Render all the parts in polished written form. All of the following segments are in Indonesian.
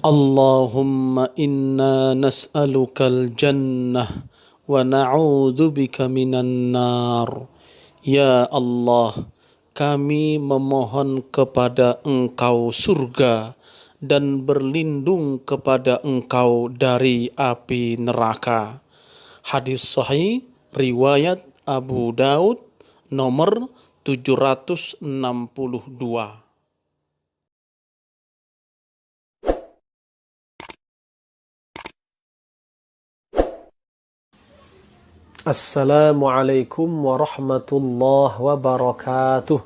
Allahumma inna nas'alukal jannah wa na'udzu bika minan nar. Ya Allah, kami memohon kepada Engkau surga dan berlindung kepada Engkau dari api neraka. Hadis sahih riwayat Abu Daud nomor 762. Assalamualaikum warahmatullahi wabarakatuh.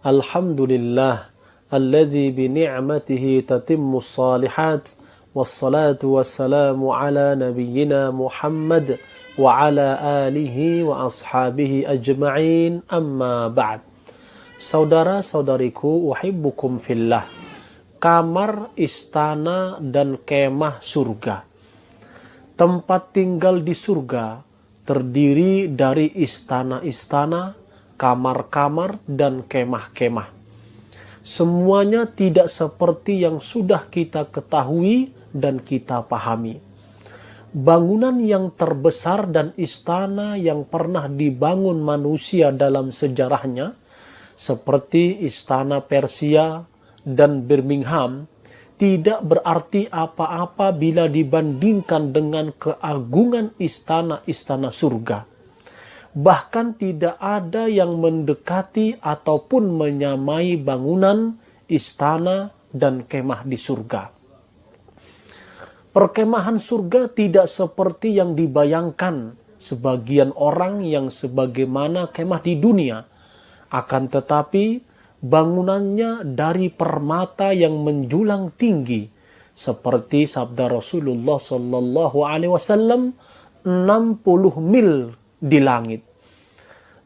Alhamdulillah alladzi bi ni'matihi tatimmus shalihat, wassalatu wassalamu ala nabiyyina Muhammad wa ala alihi wa ashabihi ajma'in, amma ba'd. Saudara-saudariku, uhibbukum fillah. Kamar, istana, dan kemah surga. Tempat tinggal di surga terdiri dari istana-istana, kamar-kamar, dan kemah-kemah. Semuanya tidak seperti yang sudah kita ketahui dan kita pahami. Bangunan yang terbesar dan istana yang pernah dibangun manusia dalam sejarahnya, seperti istana Persia dan Birmingham, tidak berarti apa-apa bila dibandingkan dengan keagungan istana-istana surga. Bahkan tidak ada yang mendekati ataupun menyamai bangunan, istana, dan kemah di surga. Perkemahan surga tidak seperti yang dibayangkan sebagian orang yang sebagaimana kemah di dunia. Akan tetapi, bangunannya dari permata yang menjulang tinggi, seperti sabda Rasulullah Sallallahu Alaihi Wasallam, 60 mil di langit.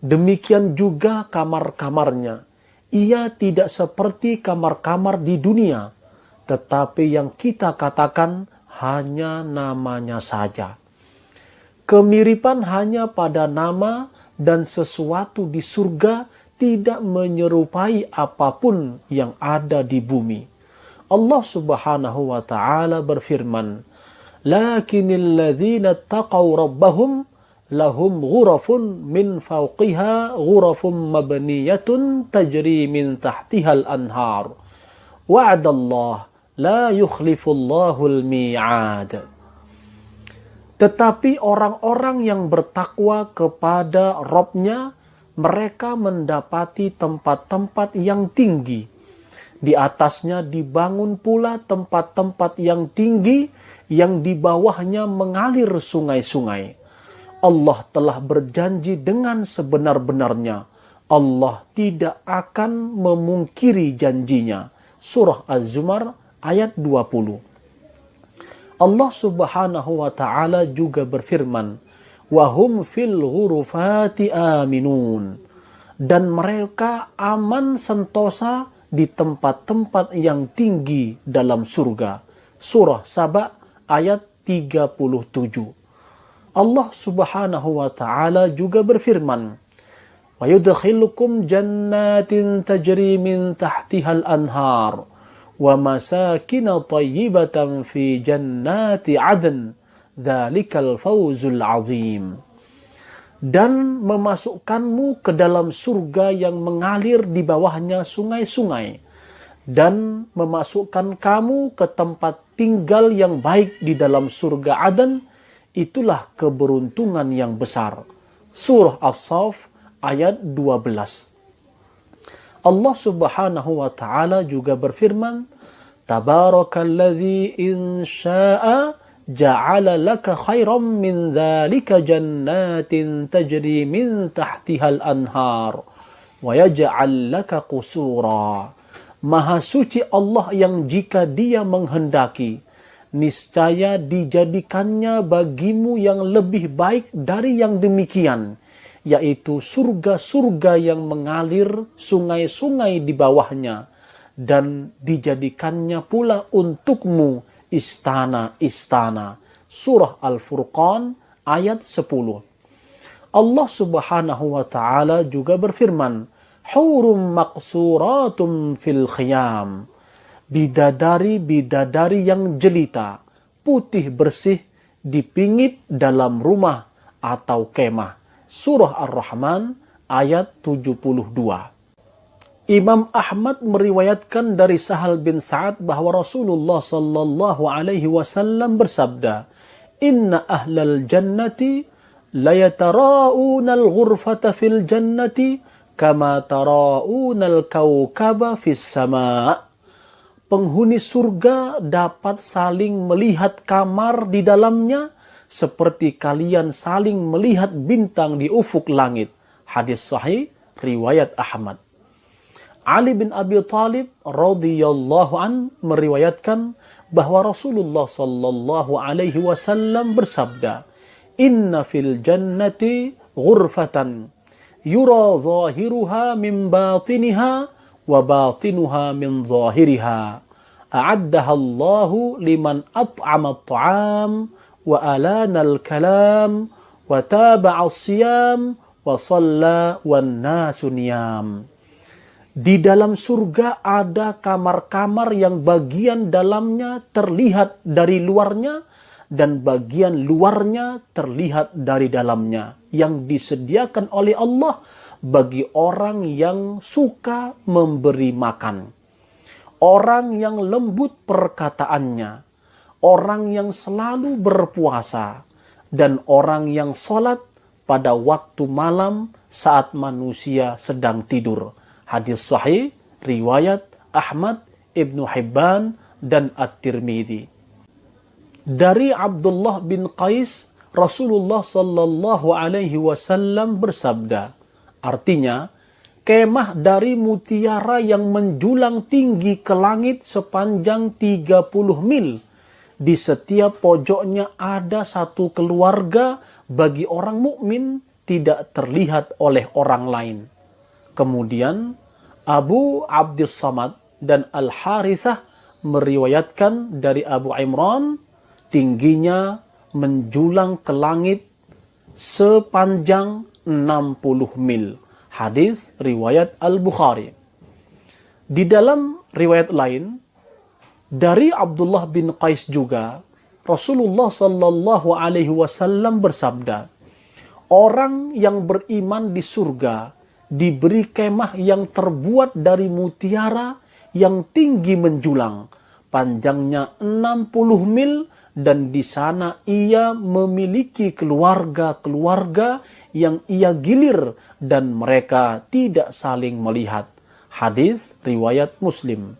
Demikian juga kamar-kamarnya. Ia tidak seperti kamar-kamar di dunia, tetapi yang kita katakan hanya namanya saja. Kemiripan hanya pada nama, dan sesuatu di surga tidak menyerupai apapun yang ada di bumi. Allah Subhanahu wa ta'ala berfirman, "Lakinnal ladzina taqaw rabbahum lahum ghurafun min fawqiha ghurafun mabniyatun tajri min tahtihal anhar. Wa'adallah la yukhlifullahul mi'ad." Tetapi orang-orang yang bertakwa kepada Rabb-nya, mereka mendapati tempat-tempat yang tinggi. Di atasnya dibangun pula tempat-tempat yang tinggi yang di bawahnya mengalir sungai-sungai. Allah telah berjanji dengan sebenar-benarnya. Allah tidak akan memungkiri janjinya. Surah Az-Zumar ayat 20. Allah Subhanahu wa ta'ala juga berfirman, wahum fil ghurufati aminun, dan mereka aman sentosa di tempat-tempat yang tinggi dalam surga. Surah Saba ayat 37. Allah Subhanahu wa ta'ala juga berfirman, wa yudkhilukum jannatin tajri min tahtihal anhar wa masakina tayyibatan fi jannati adn dzalikal fawzul azim. Dan memasukkanmu ke dalam surga yang mengalir di bawahnya sungai-sungai, dan memasukkan kamu ke tempat tinggal yang baik di dalam surga Aden. Itulah keberuntungan yang besar. Surah As-Saff ayat 12. Allah Subhanahu wa ta'ala juga berfirman, Tabarakalladzi in sya'a ja'ala laka khairam min dzalika jannatin tajri min tahtihal anhar wa yaj'al laka qusura. Maha suci Allah yang jika Dia menghendaki, niscaya dijadikannya bagimu yang lebih baik dari yang demikian, yaitu surga-surga yang mengalir sungai-sungai di bawahnya, dan dijadikannya pula untukmu istana-istana. Surah Al-Furqan ayat 10. Allah Subhanahu wa ta'ala juga berfirman, Hurum maqsuratum fil khiyam. bidadari-bidadari yang jelita, putih bersih, dipingit dalam rumah atau kemah. Surah Ar-Rahman ayat 72. Imam Ahmad meriwayatkan dari Sahal bin Sa'ad bahwa Rasulullah sallallahu alaihi wasallam bersabda, "Inna ahlal jannati la yatara'una al-ghurfata fil jannati kama tara'una al-kawkaba fis sama'." Penghuni surga dapat saling melihat kamar di dalamnya seperti kalian saling melihat bintang di ufuk langit. Hadis sahih riwayat Ahmad. Ali bin Abi Thalib radhiyallahu an meriwayatkan bahwa Rasulullah sallallahu alaihi wasallam bersabda, "Inna fil jannati ghurfatan yura zahiruha min batiniha wa batinuha min zahiriha. A'addaha Allahu liman at'ama at-ta'am wa alana al-kalam wa taba'a as-siyam wa shalla wan nasu niyam." Di dalam surga ada kamar-kamar yang bagian dalamnya terlihat dari luarnya dan bagian luarnya terlihat dari dalamnya, yang disediakan oleh Allah bagi orang yang suka memberi makan, orang yang lembut perkataannya, orang yang selalu berpuasa, dan orang yang sholat pada waktu malam saat manusia sedang tidur. Hadis sahih riwayat Ahmad, Ibnu Hibban, dan At-Tirmidzi. Dari Abdullah bin Qais, Rasulullah sallallahu alaihi wasallam bersabda, artinya, kemah dari mutiara yang menjulang tinggi ke langit sepanjang 30 mil. Di setiap pojoknya ada satu keluarga bagi orang mukmin tidak terlihat oleh orang lain. Kemudian Abu Abdus Samad dan Al-Harithah meriwayatkan dari Abu Imran, tingginya menjulang ke langit sepanjang 60 mil. Hadis riwayat Al-Bukhari. Di dalam riwayat lain dari Abdullah bin Qais juga, Rasulullah sallallahu alaihi wasallam bersabda, orang yang beriman di surga diberi kemah yang terbuat dari mutiara yang tinggi menjulang, panjangnya 60 mil, dan di sana ia memiliki keluarga-keluarga yang ia gilir dan mereka tidak saling melihat. Hadis riwayat Muslim.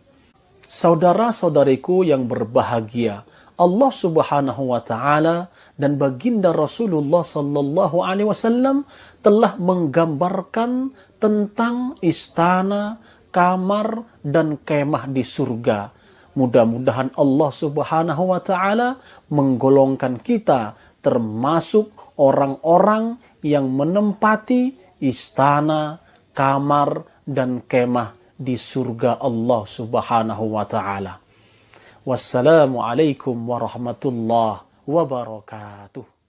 Saudara-saudariku yang berbahagia, Allah Subhanahu wa taala dan baginda Rasulullah sallallahu alaihi wasallam telah menggambarkan tentang istana, kamar, dan kemah di surga. Mudah-mudahan Allah Subhanahu wa taala menggolongkan kita termasuk orang-orang yang menempati istana, kamar, dan kemah di surga Allah Subhanahu wa taala. Wassalamualaikum warahmatullahi wabarakatuh.